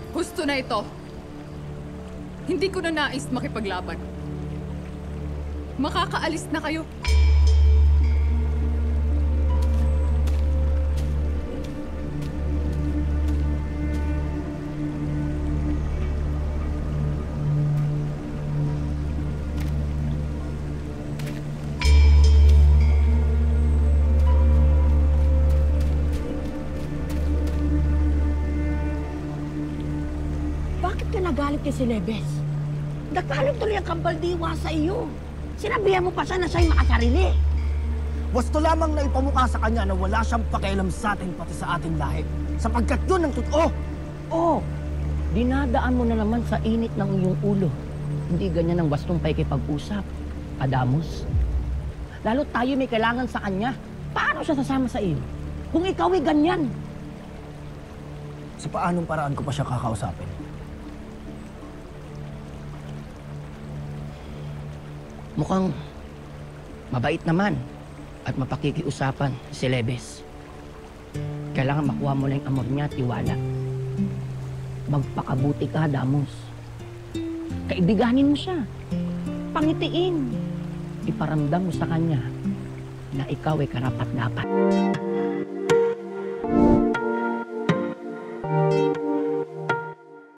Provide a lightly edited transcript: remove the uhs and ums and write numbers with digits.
Husto na ito. Hindi ko na nais makipaglaban. Makakaalis na kayo. Bakit ka nagalit kay Celebes? Nagkalit tuloy ang kambaldiwa sa iyo. Sinabihan mo pa siya na siya'y makasarili. Wasto lamang na ipamukha sa kanya na wala siyang pakialam sa atin pati sa ating lahi. Sapagkat yun ang totoo. Oh, dinadaan mo na naman sa init ng iyong ulo. Hindi ganyan ang wastong pakikipag-usap, Adamos. Lalo tayo may kailangan sa kanya. Paano siya sasama sa iyo? Kung ikaw ay ganyan. Sa paanong paraan ko pa siya kakausapin? Mukhang mabait naman at mapakikiusapan si Celebes. Kailangan makuha mo lang yung amor niya at tiwala. Magpakabuti ka, Damos. Kaibiganin mo siya. Pangitiin. Iparamdam mo sa kanya na ikaw ay karapat-dapat.